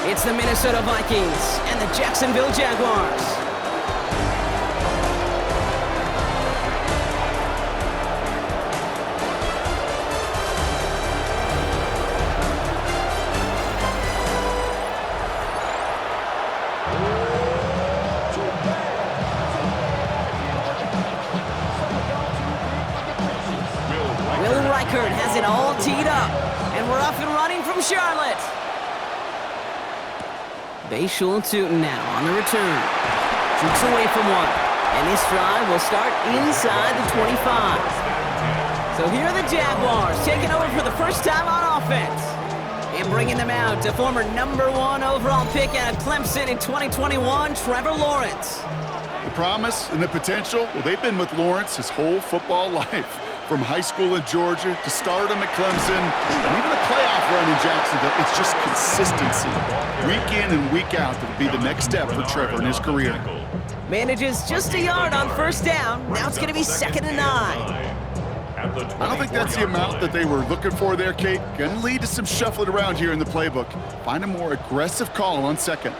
It's the Minnesota Vikings and the Jacksonville Jaguars. Has it all teed up, and we're off and running from Charlotte. Bayshul Tootin now on the return. Shoots away from one, and this drive will start inside the 25. So here are the Jaguars taking over for the first time on offense. And bringing them out to former #1 overall pick out of Clemson in 2021, Trevor Lawrence. The promise and the potential, well, they've been with Lawrence his whole football life. From high school in Georgia to stardom at Clemson, and even a playoff run in Jacksonville, it's just consistency. Week in and week out, that'll be the next step for Trevor in his career. Manages just a yard on first down. Now it's going to be 2nd and 9. I don't think that's the amount that they were looking for there, Kate. Going to lead to some shuffling around here in the playbook. Find a more aggressive call on 2nd.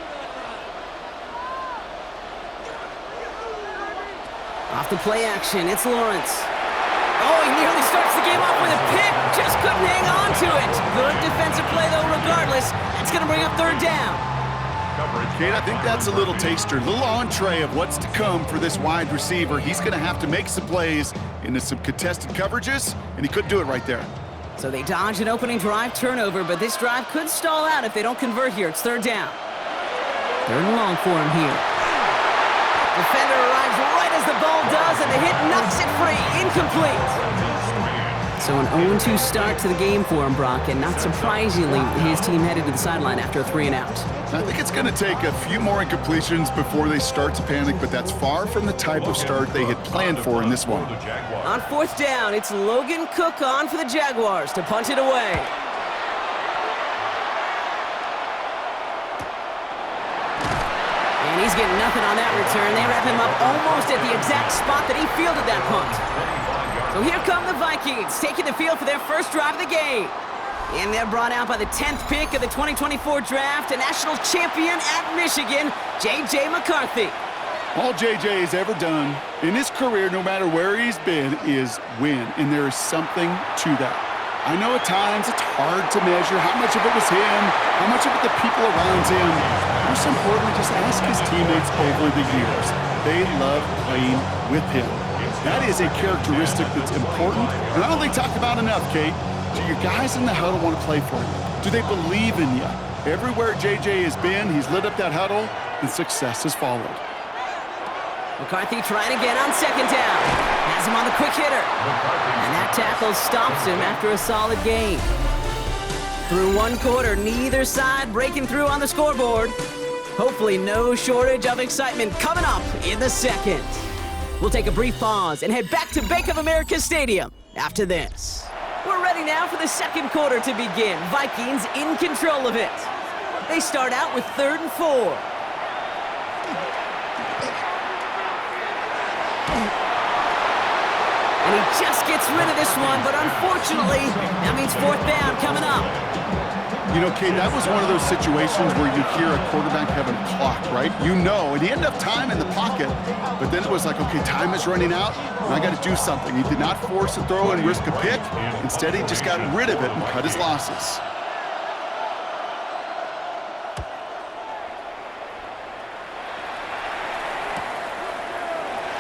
Off the play action, it's Lawrence. Oh, he nearly starts the game off with a pick. Just couldn't hang on to it. Good defensive play, though, regardless. It's going to bring up 3rd down. Kate, I think that's a little taster, a little entree of what's to come for this wide receiver. He's going to have to make some plays into some contested coverages, and he couldn't do it right there. So they dodge an opening drive turnover, but this drive could stall out if they don't convert here. It's 3rd down. 3rd and long for him here. Defender arrives right as the ball does, and the hit knocks it free. Incomplete. So an 0-2 start to the game for him, Brock, and not surprisingly, his team headed to the sideline after a 3 and out. I think it's going to take a few more incompletions before they start to panic, but that's far from the type of start they had planned for in this one. On 4th down, it's Logan Cook on for the Jaguars to punt it away. And he's getting nothing on that return. They wrap him up almost at the exact spot that he fielded that punt. So here come the Vikings, taking the field for their first drive of the game. And they're brought out by the 10th pick of the 2024 draft, a national champion at Michigan, J.J. McCarthy. All J.J. has ever done in his career, no matter where he's been, is win. And there is something to that. I know at times it's hard to measure how much of it was him, how much of it the people around him. Most importantly, just ask his teammates over the years. They love playing with him. That is a characteristic that's important, and I don't think talked about enough, Kate. Do your guys in the huddle want to play for you? Do they believe in you? Everywhere JJ has been, he's lit up that huddle, and success has followed. McCarthy trying again on 2nd down. Has him on the quick hitter. And that tackle stops him after a solid gain. Through 1 quarter, neither side breaking through on the scoreboard. Hopefully no shortage of excitement coming up in the 2nd. We'll take a brief pause and head back to Bank of America Stadium after this. We're ready now for the 2nd quarter to begin. Vikings in control of it. They start out with 3rd and 4. And he just gets rid of this one, but unfortunately, that means 4th down coming up. You know, Kate, that was one of those situations where you hear a quarterback having a clock, right? You know, and he had enough time in the pocket, but then it was like, okay, time is running out, and I got to do something. He did not force a throw and risk a pick. Instead, he just got rid of it and cut his losses.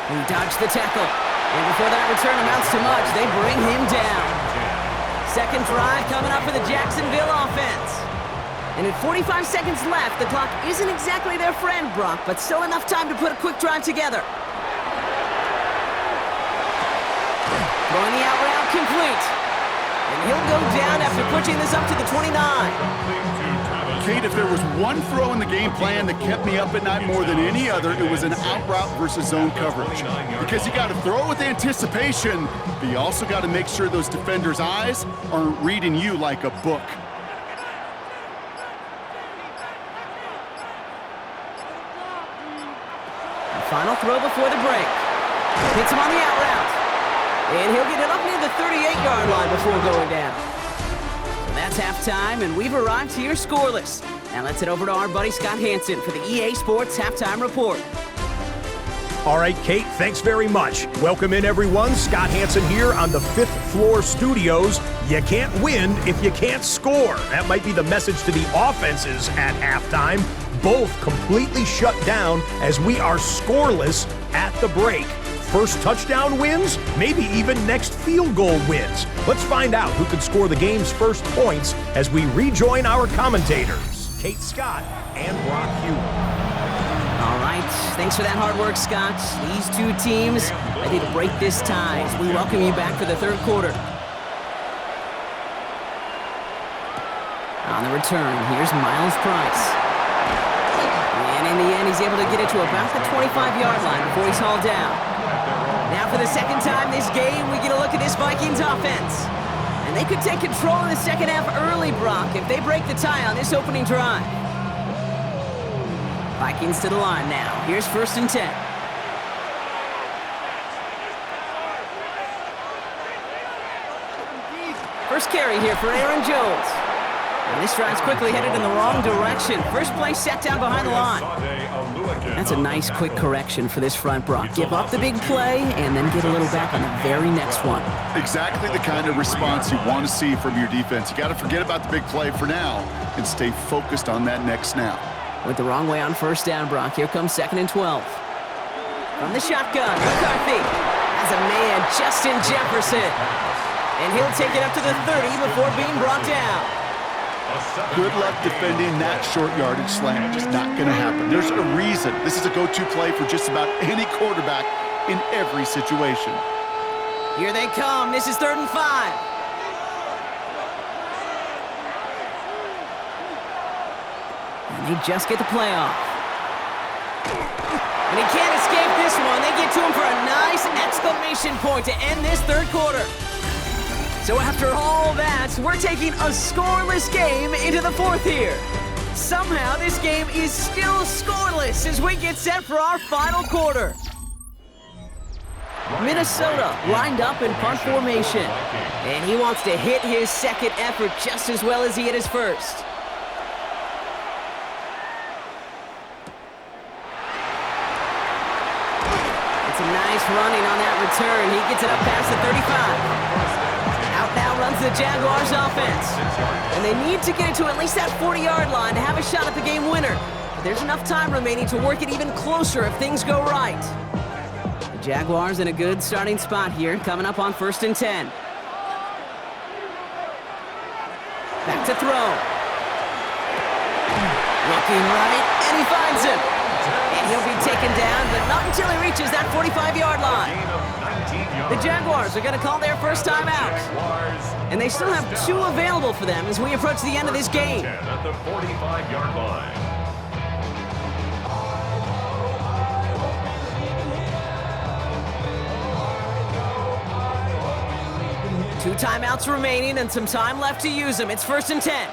He dodged the tackle, and before that return amounts to much, they bring him down. 2nd drive coming up for the Jacksonville offense. And at 45 seconds left, the clock isn't exactly their friend, Brock, but still enough time to put a quick drive together. Throwing the out route complete. And he'll go down after pushing this up to the 29. Kate, if there was one throw in the game plan that kept me up at night more than any other, it was an out route versus zone coverage. Because you got to throw with anticipation, but you also got to make sure those defenders' eyes aren't reading you like a book. The final throw before the break. Hits him on the out route. And he'll get it up near the 38-yard line before going down. That's halftime, and we've arrived here scoreless. Now let's head over to our buddy Scott Hansen for the EA Sports Halftime Report. All right, Kate, thanks very much. Welcome in, everyone. Scott Hansen here on the 5th floor studios. You can't win if you can't score. That might be the message to the offenses at halftime. Both completely shut down as we are scoreless at the break. First touchdown wins, maybe even next field goal wins. Let's find out who could score the game's first points as we rejoin our commentators, Kate Scott and Brock Hugh. All right, thanks for that hard work, Scott. These two teams ready to break this tie as we welcome you back for the third quarter. On the return, here's Miles Price. And in the end, he's able to get it to about the 25-yard line before he's hauled down. Now for the second time this game, we get a look at this Vikings offense. And they could take control of the second half early, Brock, if they break the tie on this opening drive. Vikings to the line now. Here's 1st and 10. First carry here for Aaron Jones. And this drive's quickly headed in the wrong direction. First play set down behind the line. That's a nice quick correction for this front, Brock. Give up the big play and then get a little back on the very next one. Exactly the kind of response you want to see from your defense. You got to forget about the big play for now and stay focused on that next snap. Went the wrong way on first down, Brock. Here comes 2nd and 12. From the shotgun, McCarthy has a man, Justin Jefferson. And he'll take it up to the 30 before being brought down. Good luck defending that short yardage slant. Just not going to happen. There's a reason. This is a go-to play for just about any quarterback in every situation. Here they come. This is 3rd and 5. And they just get the play off. And he can't escape this one. They get to him for a nice exclamation point to end this third quarter. So after all that, we're taking a scoreless game into the fourth here. Somehow this game is still scoreless as we get set for our final quarter. Minnesota lined up in punt formation. And he wants to hit his second effort just as well as he hit his first. It's a nice running on that return. He gets it up past the 35. Out now runs the Jaguars offense. And they need to get it to at least that 40-yard line to have a shot at the game winner. But there's enough time remaining to work it even closer if things go right. The Jaguars in a good starting spot here, coming up on 1st and 10. Back to throw. Looking right, and he finds him. And he'll be taken down, but not until he reaches that 45-yard line. The Jaguars are going to call their first time out. And they still have 2 available for them as we approach the end of this game. At the 45-yard line. 2 timeouts remaining and some time left to use them. It's 1st and 10.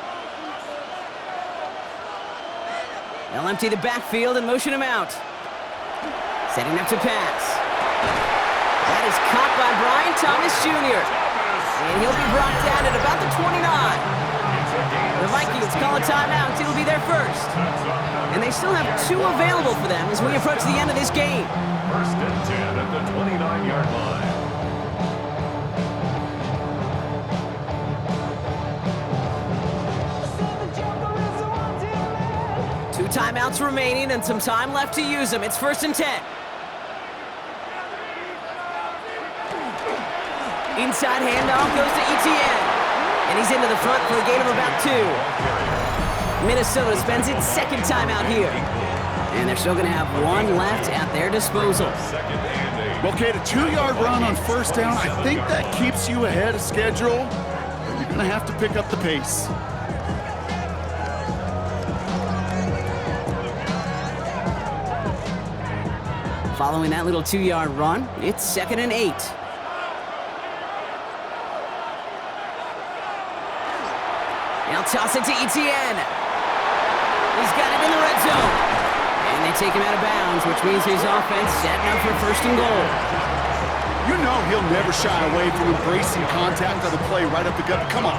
They'll empty the backfield and motion him out. Setting up to pass. That is caught by Brian Thomas Jr. And he'll be brought down at about the 29. The Vikings call a timeout. It'll be their first. And they still have 2 available for them as we approach the end of this game. 1st and 10 at the 29-yard line. 2 timeouts remaining and some time left to use them. It's 1st and 10. Inside handoff goes to Etienne. And he's into the front for a gain of about 2. Minnesota spends its 2nd timeout here. And they're still going to have 1 left at their disposal. Well, Kate, a 2-yard run on 1st down, I think that keeps you ahead of schedule. You're going to have to pick up the pace. Following that little 2-yard run, it's 2nd and 8. Now toss it to Etienne. He's got it in the red zone. And they take him out of bounds, which means his offense setting up for 1st and goal. You know he'll never shy away from embracing contact on the play right up the gut. Come on.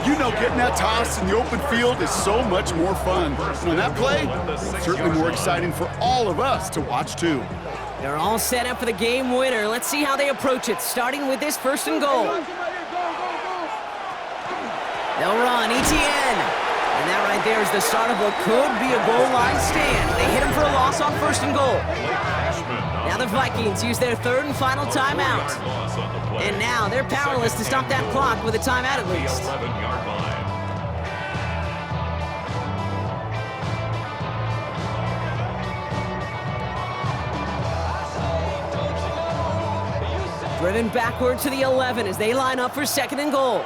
You know getting that toss in the open field is so much more fun. And on that play, it's certainly more exciting for all of us to watch too. They're all set up for the game winner. Let's see how they approach it, starting with this 1st and goal. They'll run, ETN. And that right there is the start of what could be a goal line stand. They hit him for a loss on 1st and goal. Now the Vikings use their 3rd and final timeout. And now they're powerless to stop that clock with a timeout at least. Driven backward to the 11 as they line up for 2nd and goal.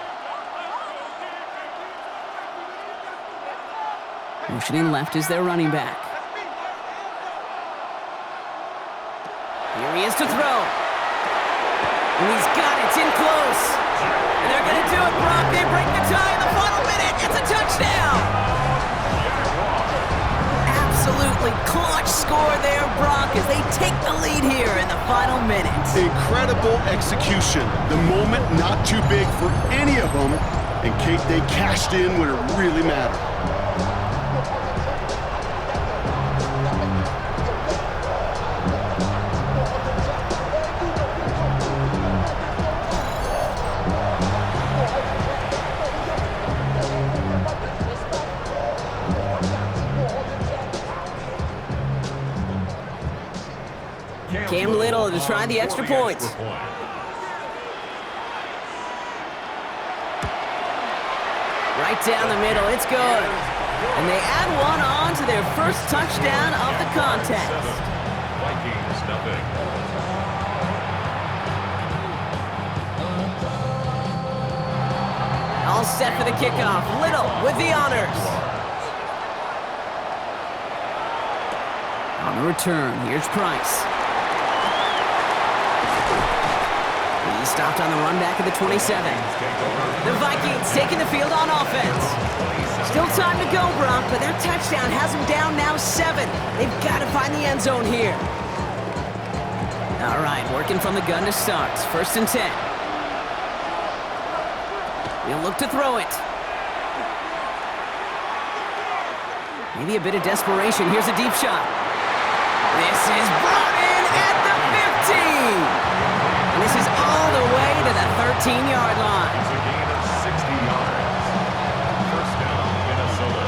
Motioning left is their running back. Here he is to throw. And he's got it. It's in close. And they're going to do it, Brock. They break the tie in the final minute. It's a touchdown. Absolutely clutch score there, Brock, as they take the lead here in the final minute. Incredible execution. The moment not too big for any of them. And Kate, they cashed in when it really mattered. Cam Little to try the extra point. Right down the middle, it's good. And they add one on to their first touchdown of the contest. Vikings nothing. All set for the kickoff. Little with the honors. On the return, here's Price. He's stopped on the run back at the 27. The Vikings taking the field on offense. Still time to go, Brock, but their touchdown has them down now 7. They've got to find the end zone here. All right, working from the gun to start. 1st and 10. He'll look to throw it. Maybe a bit of desperation. Here's a deep shot. This is brought in at the 15. And this is all the way to the 13-yard line. It's a gain of 60 yards. 1st down, Minnesota.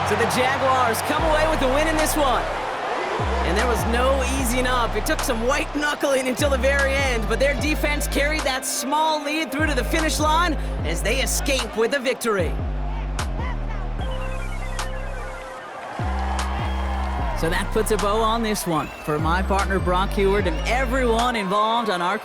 So the Jaguars come away with the win in this one. And there was no easing up. It took some white knuckling until the very end, but their defense carried that small lead through to the finish line as they escape with the victory. So that puts a bow on this one. For my partner, Brock Booard, and everyone involved on our